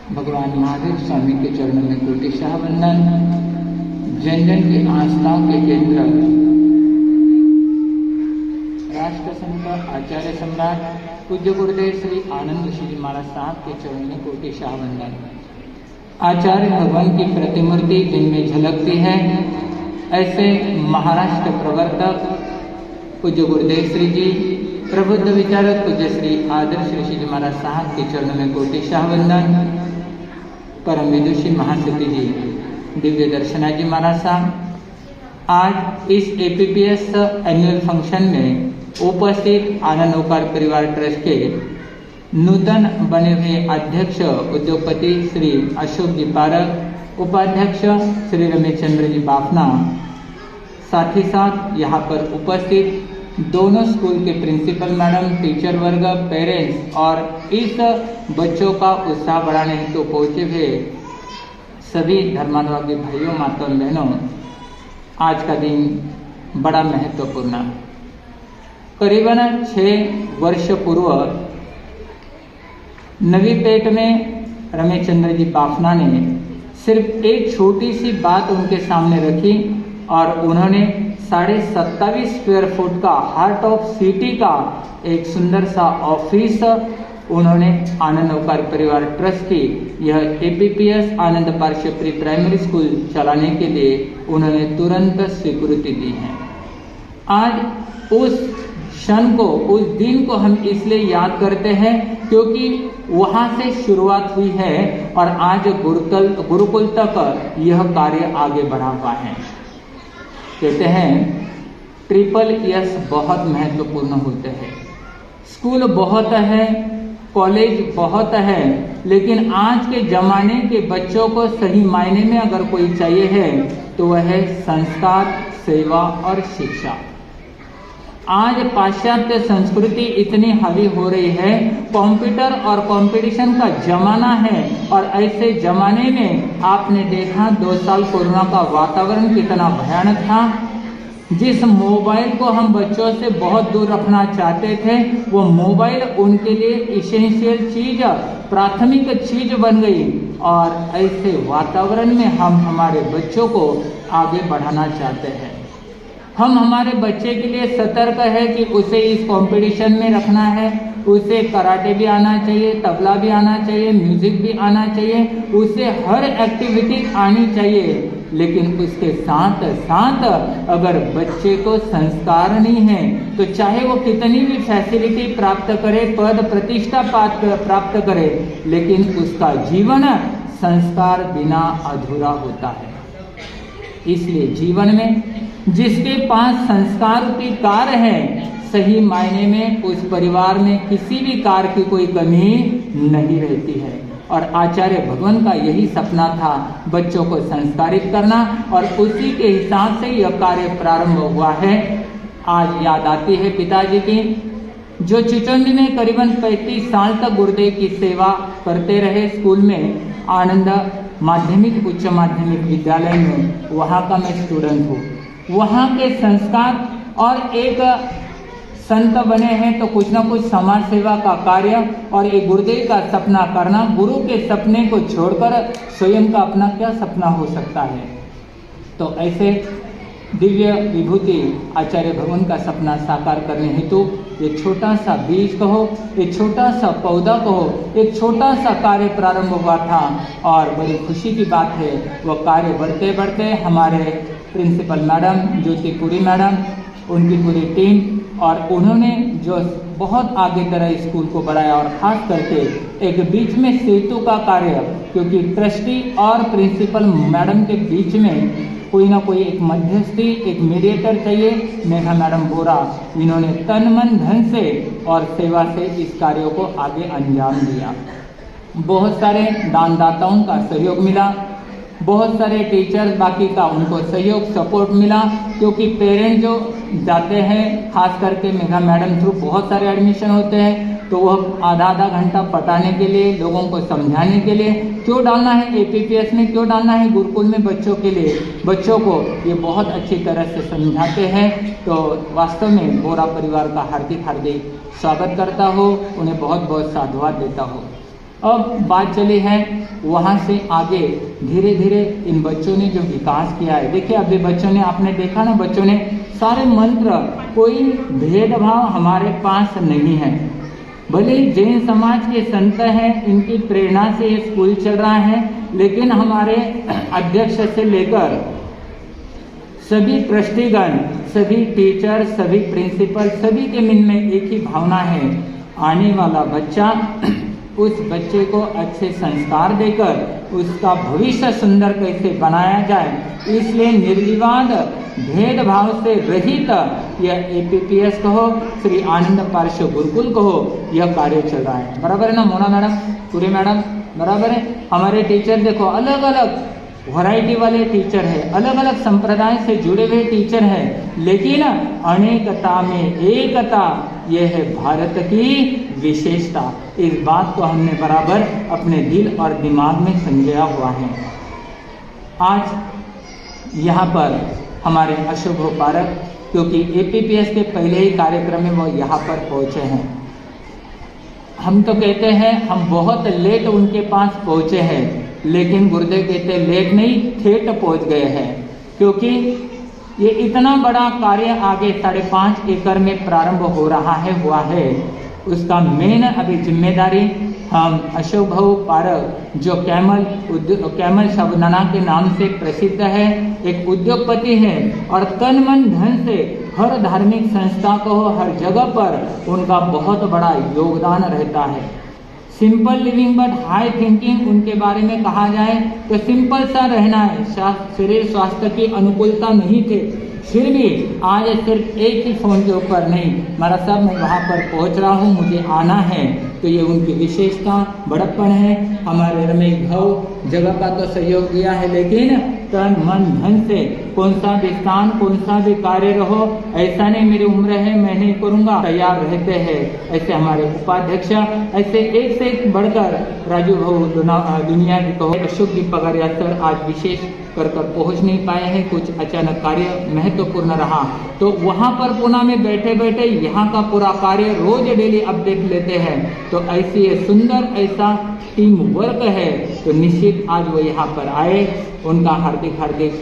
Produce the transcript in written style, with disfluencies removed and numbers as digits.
भगवान महावीर स्वामी के चरणों में कोटिशाह वंदन। जन जन की आस्था के केंद्र राष्ट्र संत आचार्य सम्राट पूज्य गुरुदेव श्री आनंद ऋषि जी महाराज साहब के चरणों में कोटिशाह वंदन। आचार्य भगवान की प्रतिमूर्ति जिनमें झलकती है, ऐसे महाराष्ट्र प्रवर्तक पूज्य गुरुदेव श्री जी, प्रबुद्ध विचारक पूज्य श्री आदर्श ऋषि जी महाराज साहब के चरणों में कोटिशाह वंदन। परम विदुषी महासिद्धि जी दिव्य दर्शना जी महाराज साहब आज इस एपीपीएस एनुअल फंक्शन में उपस्थित आनंद ओकार परिवार ट्रस्ट के नूतन बने हुए अध्यक्ष उद्योगपति श्री अशोक जी पारक, उपाध्यक्ष श्री रमेश चंद्र जी बाफना, साथ ही साथ यहाँ पर उपस्थित दोनों स्कूल के प्रिंसिपल मैडम, टीचर वर्ग, पेरेंट्स और इस बच्चों का उत्साह बढ़ाने हेतु पहुंचे हुए सभी धर्मानुरागी भाइयों, माताओं, बहनों, आज का दिन बड़ा महत्वपूर्ण। करीबन 6 वर्ष पूर्व नवी पेट में रमेश चंद्र जी बाफना ने सिर्फ एक छोटी सी बात उनके सामने रखी और उन्होंने 27.5 स्क्वायर फुट का हार्ट ऑफ सिटी का एक सुंदर सा ऑफिस उन्होंने आनंद ओकार परिवार ट्रस्ट की यह एपीपीएस आनंद पार्श्व प्री प्राइमरी स्कूल चलाने के लिए उन्होंने तुरंत स्वीकृति दी है। आज उस क्षण को, उस दिन को हम इसलिए याद करते हैं क्योंकि वहां से शुरुआत हुई है और आज गुरुकुल तक यह कार्य आगे बढ़ा हुआ है। कहते हैं ट्रिपल एस बहुत महत्वपूर्ण होते हैं। स्कूल बहुत है, कॉलेज बहुत है, लेकिन आज के जमाने के बच्चों को सही मायने में अगर कोई चाहिए है तो वह है संस्कार, सेवा और शिक्षा। आज पाश्चात्य संस्कृति इतनी हावी हो रही है, कंप्यूटर और कंपटीशन का जमाना है और ऐसे जमाने में आपने देखा 2 साल कोरोना का वातावरण कितना भयानक था। जिस मोबाइल को हम बच्चों से बहुत दूर रखना चाहते थे, वो मोबाइल उनके लिए इसेंशियल चीज, प्राथमिक चीज बन गई और ऐसे वातावरण में हम हमारे बच्चों को आगे बढ़ाना चाहते हैं। हम हमारे बच्चे के लिए सतर्क है कि उसे इस कंपटीशन में रखना है, उसे कराटे भी आना चाहिए, तबला भी आना चाहिए, म्यूजिक भी आना चाहिए, उसे हर एक्टिविटी आनी चाहिए। लेकिन उसके साथ साथ अगर बच्चे को संस्कार नहीं है तो चाहे वो कितनी भी फैसिलिटी प्राप्त करे, पद प्रतिष्ठा प्राप्त करे, लेकिन उसका जीवन संस्कार बिना अधूरा होता है। इसलिए जीवन में जिसके पास संस्कार की कार है, सही मायने में उस परिवार में किसी भी कार की कोई कमी नहीं रहती है। और आचार्य भगवान का यही सपना था, बच्चों को संस्कारित करना, और उसी के हिसाब से यह कार्य प्रारंभ हुआ है। आज याद आती है पिताजी की, जो चिचौंडी में करीबन 35 साल तक गुरुदेव की सेवा करते रहे। स्कूल में आनंद माध्यमिक उच्च माध्यमिक विद्यालय में, वहाँ का मैं स्टूडेंट हूँ। वहाँ के संस्कार और एक संत बने हैं तो कुछ ना कुछ समाज सेवा का कार्य और एक गुरुदेव का सपना करना, गुरु के सपने को छोड़कर स्वयं का अपना क्या सपना हो सकता है। तो ऐसे दिव्य विभूति आचार्य भगवान का सपना साकार करने हेतु ये छोटा सा बीज कहो, ये छोटा सा पौधा कहो, एक छोटा सा कार्य प्रारंभ हुआ था और बड़ी खुशी की बात है, वो कार्य बढ़ते बढ़ते हमारे प्रिंसिपल मैडम ज्योतिपुरी मैडम, उनकी पूरी टीम, और उन्होंने जो बहुत आगे तरह स्कूल को बढ़ाया और खास करके एक बीच में सेतु का कार्य, क्योंकि ट्रस्टी और प्रिंसिपल मैडम के बीच में कोई ना कोई एक मध्यस्थी, एक मीडिएटर चाहिए। मेघा मैडम बोरा, इन्होंने तन मन धन से और सेवा से इस कार्यों को आगे अंजाम दिया। बहुत सारे दानदाताओं का सहयोग मिला, बहुत सारे टीचर्स बाकी का उनको सहयोग सपोर्ट मिला, क्योंकि पेरेंट्स जो जाते हैं, खास करके मेघा मैडम थ्रू बहुत सारे एडमिशन होते हैं, तो वह आधा घंटा पढ़ाने के लिए, लोगों को समझाने के लिए, क्यों डालना है एपीपीएस में, क्यों डालना है गुरुकुल में बच्चों के लिए, बच्चों को ये बहुत अच्छी तरह से समझाते हैं। तो वास्तव में बोरा परिवार का हार्दिक स्वागत करता हो, उन्हें बहुत बहुत साधुवाद देता हो। अब बात चली है वहाँ से आगे धीरे धीरे इन बच्चों ने जो विकास किया है, देखिए अभी बच्चों ने, आपने देखा ना, बच्चों ने सारे मंत्र, कोई भेदभाव हमारे पास नहीं है। भले ही जैन समाज के संत हैं, इनकी प्रेरणा से ये स्कूल चल रहा है, लेकिन हमारे अध्यक्ष से लेकर सभी ट्रस्टीगण, सभी टीचर, सभी प्रिंसिपल, सभी के मन में एक ही भावना है, आने वाला बच्चा, उस बच्चे को अच्छे संस्कार देकर उसका भविष्य सुंदर कैसे बनाया जाए, इसलिए निर्विवाद भेदभाव से रहित यह एपीपीएस कहो, श्री आनंद पार्श्व गुरुकुल कहो, यह कार्य चल रहा है। बराबर है ना मोना मैडम, पूरी मैडम, बराबर है। हमारे टीचर देखो अलग अलग वैरायटी वाले टीचर है, अलग अलग संप्रदाय से जुड़े हुए टीचर है, लेकिन अनेकता में एकता, यह है भारत की विशेषता। इस बात को हमने बराबर अपने दिल और दिमाग में संजोया हुआ है। आज यहाँ पर हमारे अशोक पारक, क्योंकि एपीपीएस के पहले ही कार्यक्रम में वो यहाँ पर पहुँचे हैं, हम तो कहते हैं हम बहुत लेट उनके पास पहुँचे हैं, लेकिन गुरुदेव कहते लेट नहीं, ठेठ पहुँच गए हैं, क्योंकि ये इतना बड़ा कार्य आगे 5.5 एकड़ में प्रारंभ हो रहा है, हुआ है, उसका मेन अभी जिम्मेदारी हम अशोक भाऊ पारक, जो कैमल साबुदाना के नाम से प्रसिद्ध है, एक उद्योगपति है और तन मन धन से हर धार्मिक संस्था को, हर जगह पर उनका बहुत बड़ा योगदान रहता है। Simple living but high thinking उनके बारे में कहा जाए तो सिंपल सा रहना है, शरीर स्वास्थ्य की अनुकूलता नहीं थे, फिर भी आज सिर्फ एक ही फोन के ऊपर नहीं, मेरा सब मैं वहाँ पर पहुँच रहा हूँ, मुझे आना है, तो ये उनकी विशेषता, बड़प्पन है। हमारे रमेश भाव जगह का तो सहयोग दिया है, लेकिन तन मन धन से कौन सा भी स्थान, कौन सा भी कार्य रहो, ऐसा नहीं मेरी उम्र है मैं नहीं करूँगा, तैयार रहते हैं। ऐसे हमारे उपाध्यक्ष, ऐसे एक से एक बढ़कर राजू भाऊ दुनिया की कहो, अशोक जी पगारिया सर आज विशेष कर पहुँच नहीं पाए हैं, कुछ अचानक कार्य महत्वपूर्ण रहा, तो वहाँ पर पुणे में बैठे बैठे यहाँ का पूरा कार्य रोज डेली अपडेट लेते हैं। तो ऐसी सुंदर ऐसा टीम वर्क है, तो निश्चित आज वो यहाँ पर आए, उनका हार्दिक